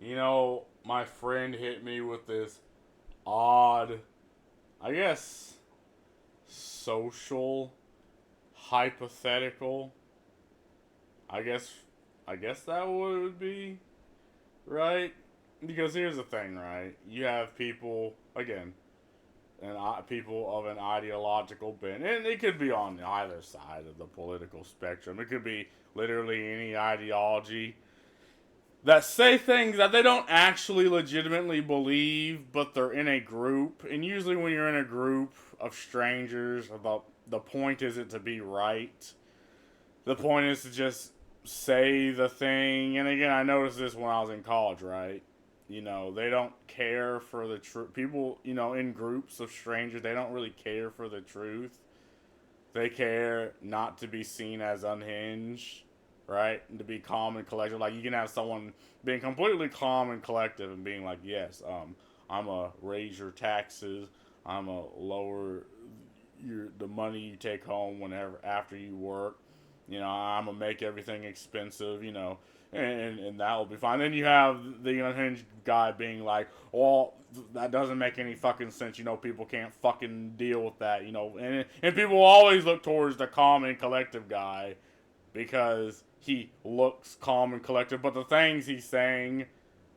My friend hit me with this odd, I guess, social hypothetical. I guess, I guess that would be right. Because here's the thing, right? You have people again, and people of an ideological bent, and it could be on either side of the political spectrum. It could be literally any ideology that say things that they don't actually legitimately believe, but they're in a group. And usually, when you're in a group of strangers, the point isn't to be right. The point is to just say the thing. And again, I noticed this when I was in college, right? They don't care for the truth. People, in groups of strangers, they don't really care for the truth. They care not to be seen as unhinged, right? And to be calm and collected. Like you can have someone being completely calm and collective and being like, "Yes, I'm a raise your taxes. I'm a lower the money you take home whenever after you work. I'm gonna make everything expensive. And that will be fine." Then you have the unhinged guy being like, "Well, that doesn't make any fucking sense. People can't fucking deal with that. And people always look towards the calm and collective guy because he looks calm and collective, but the things he's saying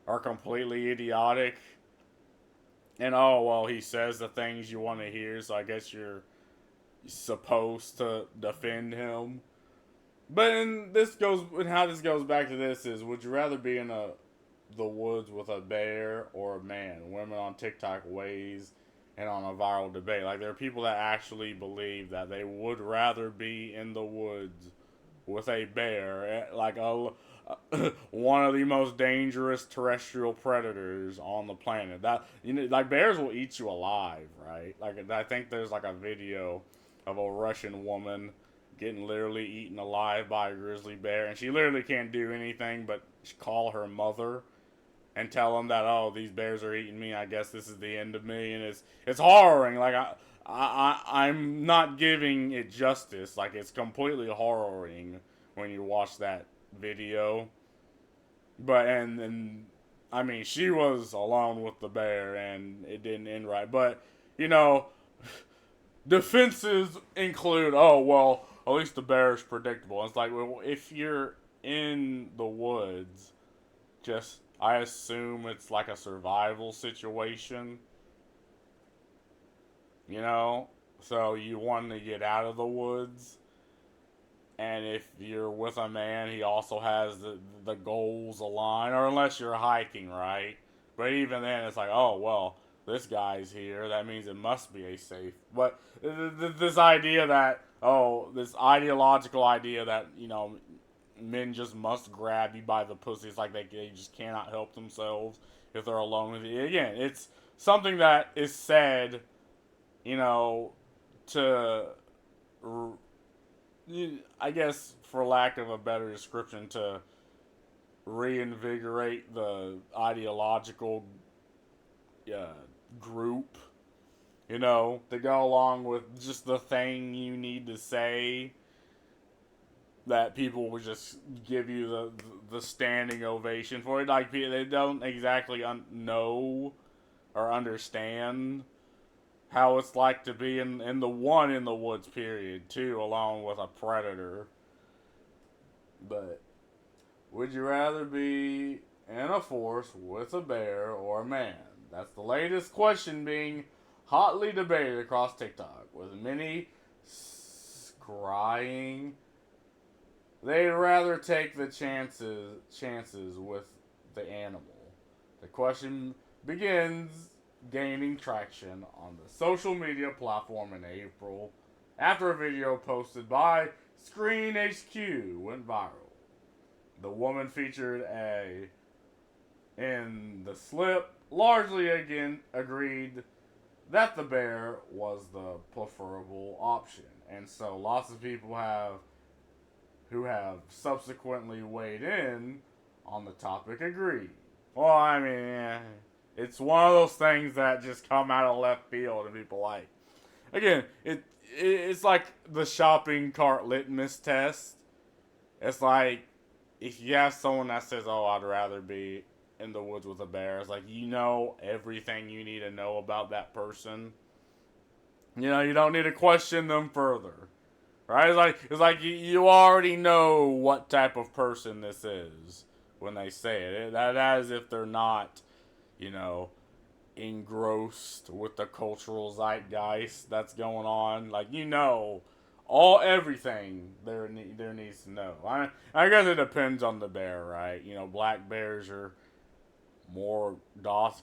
are completely idiotic. And oh well, he says the things you want to hear, so I guess you're supposed to defend him." But and how this goes back to this is: would you rather be in the woods with a bear or a man? Women on TikTok weighs and on a viral debate. Like there are people that actually believe that they would rather be in the woods with a bear, like one of the most dangerous terrestrial predators on the planet. That like bears will eat you alive, right? Like I think there's like a video of a Russian woman getting literally eaten alive by a grizzly bear, and she literally can't do anything but call her mother and tell them that, oh, these bears are eating me. I guess this is the end of me, and it's horroring. Like I'm not giving it justice. Like it's completely horroring when you watch that video. But and I mean, she was alone with the bear, and it didn't end right. But you know, defenses include, oh well, at least the bear is predictable. It's like, well, if you're in the woods, just I assume it's like a survival situation, you know. So you want to get out of the woods, and if you're with a man, he also has the goals aligned, or unless you're hiking, right? But even then, it's like, oh well, this guy's here. That means it must be a safe. But this idea that this ideological idea that men just must grab you by the pussy. It's like they just cannot help themselves if they're alone with you. Again, it's something that is said, you know, to I guess, for lack of a better description, to reinvigorate the ideological uh, group, to go along with just the thing you need to say that people would just give you the standing ovation for it. Like they don't exactly know or understand how it's like to be in the one in the woods period too, along with a predator. But would you rather be in a forest with a bear or a man? That's the latest question being hotly debated across TikTok, with many scrying they'd rather take the chances with the animal. The question begins gaining traction on the social media platform in April after a video posted by Screen HQ went viral. The woman featured a in the slip largely again agreed that the bear was the preferable option. And so lots of people who have subsequently weighed in on the topic agree. Well, I mean, it's one of those things that just come out of left field and people like. Again, it's like the shopping cart litmus test. It's like if you have someone that says, "Oh, I'd rather be in the woods with a bear. It's like, you know everything you need to know about that person. You know, you don't need to question them further. Right? It's like you already know what type of person this is when they say it. That is if they're not, you know, engrossed with the cultural zeitgeist that's going on. Like, you know, everything there needs to know. I guess it depends on the bear, right? You know, black bears are more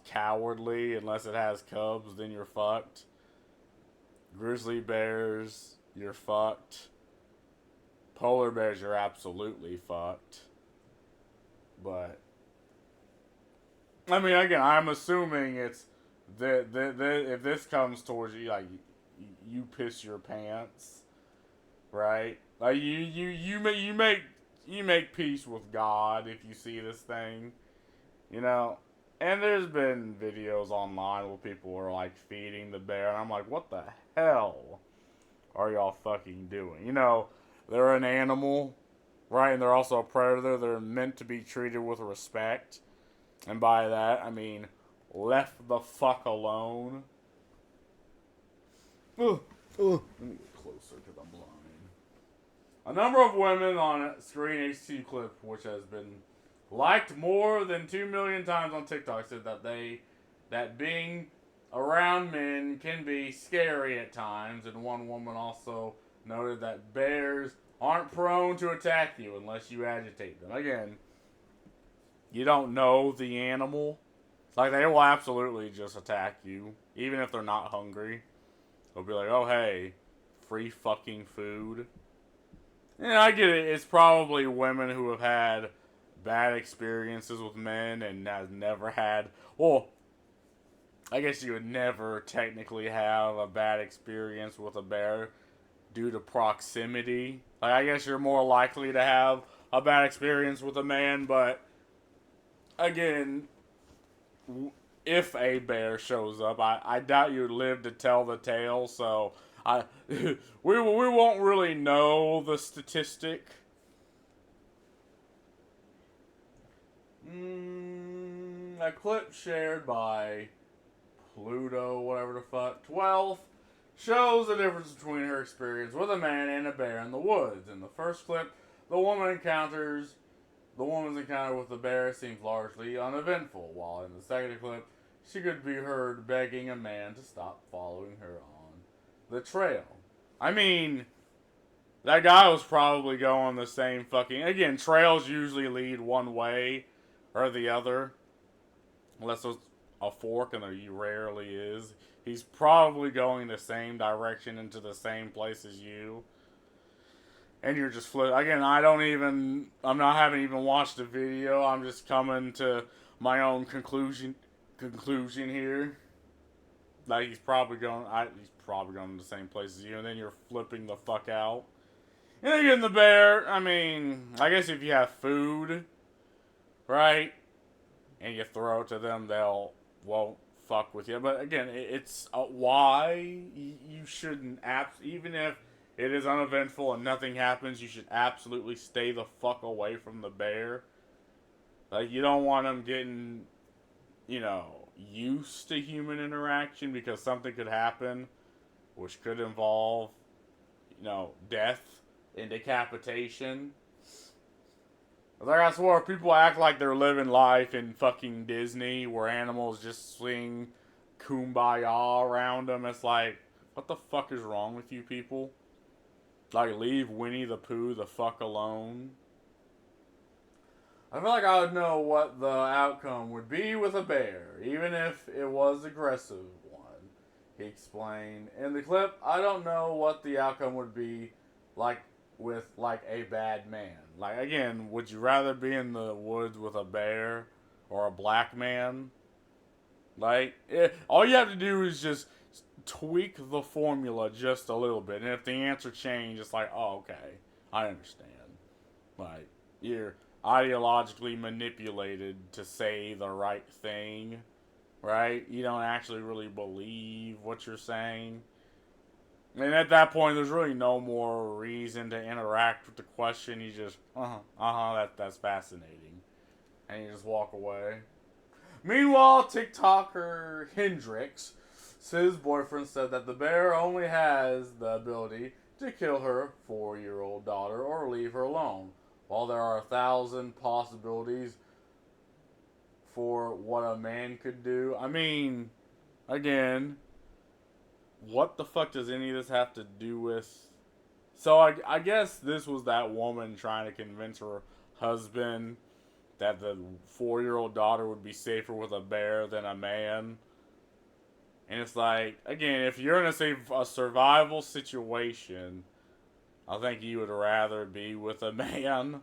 cowardly unless it has cubs, then you're fucked. Grizzly bears, you're fucked. Polar bears, you're absolutely fucked. But I mean, again, I'm assuming it's the if this comes towards you, like you piss your pants, right? Like you make peace with God if you see this thing, you know. And there's been videos online where people are like feeding the bear, and I'm like, what the hell are y'all fucking doing? You know, they're an animal, right? And they're also a predator. They're meant to be treated with respect. And by that, I mean left the fuck alone. Ugh. Let me get closer because I'm blind. A number of women on Screen HT clip, which has been liked more than 2 million times on TikTok, said that being around men can be scary at times. And one woman also noted that bears aren't prone to attack you unless you agitate them. Again, you don't know the animal. Like, they will absolutely just attack you, even if they're not hungry. They'll be like, oh, hey, free fucking food. Yeah, I get it. It's probably women who have had bad experiences with men and has never had... Well, I guess you would never technically have a bad experience with a bear due to proximity. Like, I guess you're more likely to have a bad experience with a man, but again, if a bear shows up, I doubt you'd live to tell the tale, so we won't really know the statistic. A clip shared by Pluto, whatever the fuck, 12, shows the difference between her experience with a man and a bear in the woods. In the first clip, the woman's encounter with the bear seems largely uneventful, while in the second clip, she could be heard begging a man to stop following her on the trail. I mean, that guy was probably going the same fucking... Again, trails usually lead one way or the other, unless it's a fork, and there rarely is. He's probably going the same direction into the same place as you. And you're just again, I'm not having even watched the video. I'm just coming to my own conclusion here. Like, he's probably going to the same place as you, and then you're flipping the fuck out. And then again, the bear, I mean, I guess if you have food, right, and you throw it to them, won't fuck with you. But again, it's why you shouldn't, even if it is uneventful and nothing happens, you should absolutely stay the fuck away from the bear. Like, you don't want them getting, you know, used to human interaction, because something could happen which could involve, you know, death and decapitation. Like, I swear, people act like they're living life in fucking Disney where animals just sing Kumbaya around them. It's like, what the fuck is wrong with you people? Like, leave Winnie the Pooh the fuck alone. I feel like I would know what the outcome would be with a bear, even if it was aggressive one, he explained. In the clip, I don't know what the outcome would be like with, like, a bad man. Like, again, would you rather be in the woods with a bear or a black man? Like, all you have to do is just tweak the formula just a little bit. And if the answer changed, it's like, oh, okay, I understand. Like, you're ideologically manipulated to say the right thing, right? You don't actually really believe what you're saying. And at that point, there's really no more reason to interact with the question. You just, that's fascinating. And you just walk away. Meanwhile, TikToker Hendrix, his boyfriend, said that the bear only has the ability to kill her 4-year-old daughter or leave her alone. While there are 1,000 possibilities for what a man could do, I mean, again, what the fuck does any of this have to do with? So I guess this was that woman trying to convince her husband that the 4-year-old daughter would be safer with a bear than a man. And it's like, again, if you're in a survival situation, I think you would rather be with a man.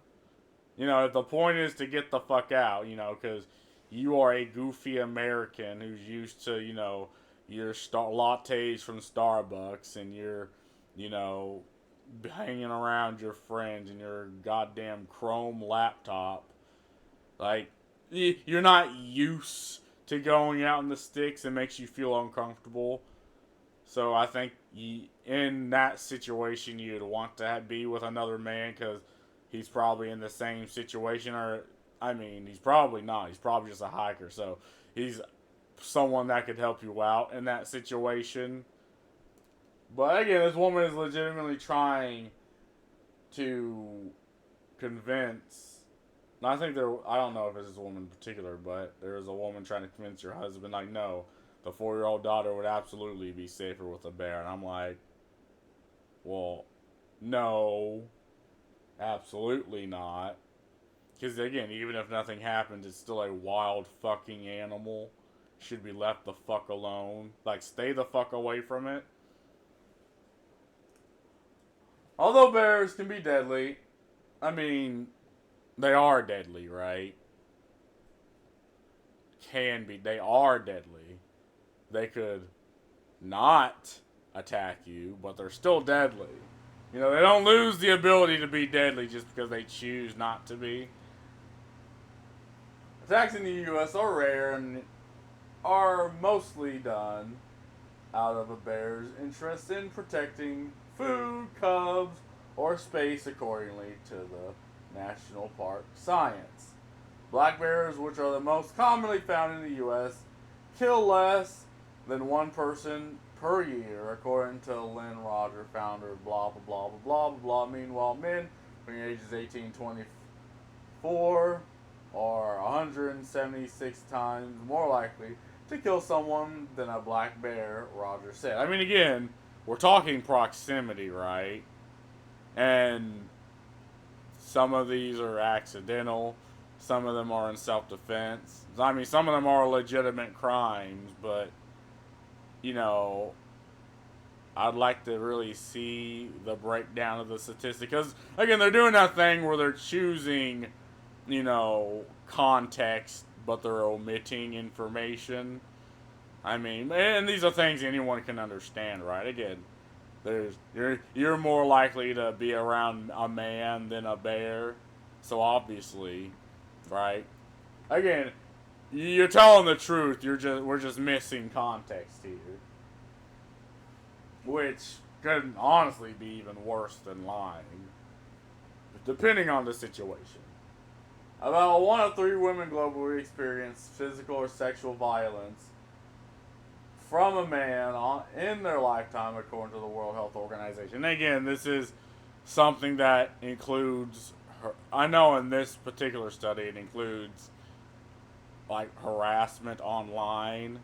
You know, if the point is to get the fuck out, you know, because you are a goofy American who's used to, you know, your lattes from Starbucks and your, you know, hanging around your friends and your goddamn Chrome laptop. Like, you're not used to going out in the sticks. It makes you feel uncomfortable. So I think in that situation, you'd want to be with another man because he's probably in the same situation. Or, I mean, he's probably not. He's probably just a hiker. So he's someone that could help you out in that situation. But again, this woman is legitimately trying to convince. I think I don't know if it's this woman in particular, but there is a woman trying to convince her husband, like, no, the 4-year-old daughter would absolutely be safer with a bear. And I'm like, well, no, absolutely not. Because, again, even if nothing happens, it's still a wild fucking animal. Should be left the fuck alone. Like, stay the fuck away from it. Although bears can be deadly, I mean, they are deadly, right? They are deadly. They could not attack you, but they're still deadly. You know, they don't lose the ability to be deadly just because they choose not to be. Attacks in the U.S. are rare and are mostly done out of a bear's interest in protecting food, cubs, or space accordingly to the National Park science. Black bears, which are the most commonly found in the U.S., kill less than one person per year, according to Lynn Roger, founder of blah blah blah blah blah blah. Meanwhile, men between ages 18 and 24 are 176 times more likely to kill someone than a black bear, Roger said. I mean, again, we're talking proximity, right? And some of these are accidental. Some of them are in self-defense. I mean, some of them are legitimate crimes, but, you know, I'd like to really see the breakdown of the statistic. Because, again, they're doing that thing where they're choosing, you know, context, but they're omitting information. I mean, and these are things anyone can understand, right? Again, you're more likely to be around a man than a bear, so obviously, right? Again, you're telling the truth. We're just missing context here, which could honestly be even worse than lying, depending on the situation. About 1 of 3 women globally experience physical or sexual violence from a man in their lifetime, according to the World Health Organization. And again, this is something that includes, I know in this particular study, it includes like harassment online.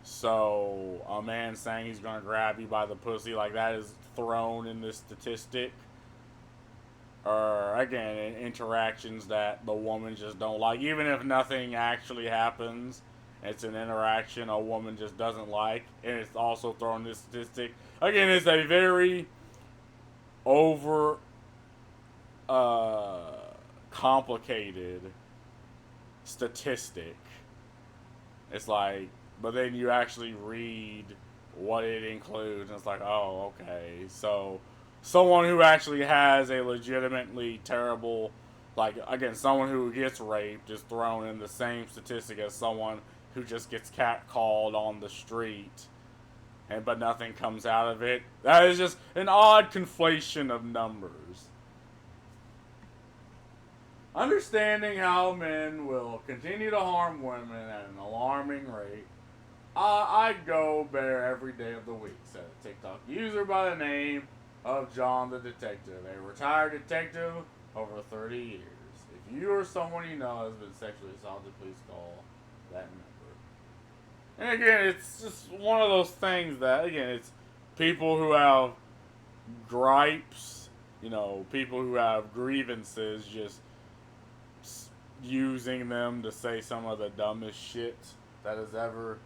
So a man saying he's going to grab you by the pussy, like that is thrown in this statistic. Or again, interactions that the woman just don't like, even if nothing actually happens. It's an interaction a woman just doesn't like, and it's also thrown this statistic. Again, it's a very over complicated statistic. It's like, but then you actually read what it includes, and it's like, oh, okay. So, someone who actually has a legitimately terrible, like, again, someone who gets raped is thrown in the same statistic as someone who just gets catcalled on the street, but nothing comes out of it. That is just an odd conflation of numbers. understanding how men will continue to harm women at an alarming rate, I go bear every day of the week, said a TikTok user by the name of John the Detective, a retired detective over 30 years. If you or someone you know has been sexually assaulted, please call that number. And again, it's just one of those things that, again, it's people who have gripes, people who have grievances, just using them to say some of the dumbest shit that has ever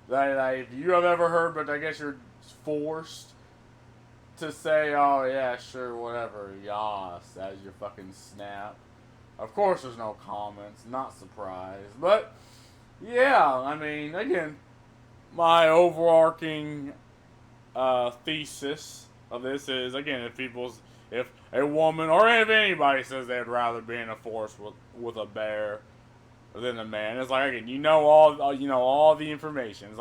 that if you have ever heard, but I guess you're forced to say, "Oh yeah, sure, whatever, yas," as your fucking snap. Of course, there's no comments. Not surprised, but yeah, I mean, again, my overarching thesis of this is, again, if a woman or if anybody says they'd rather be in a forest with a bear than a man, it's like, again, all the information.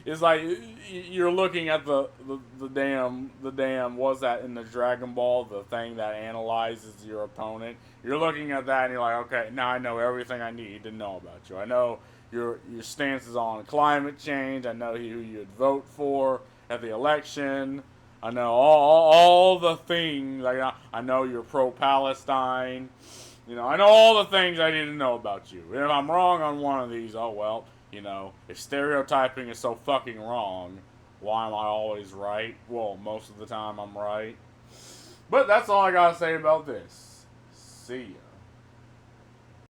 It's like you're looking at the damn what's that in the Dragon Ball, the thing that analyzes your opponent. You're looking at that and you're like, okay, now I know everything I need to know about you. I know your stances on climate change. I know who you'd vote for at the election. I know all the things. Like, I know you're pro-Palestine. I know all the things I need to know about you. And if I'm wrong on one of these, oh well. If stereotyping is so fucking wrong, why am I always right? Well, most of the time I'm right. But that's all I gotta say about this. See ya.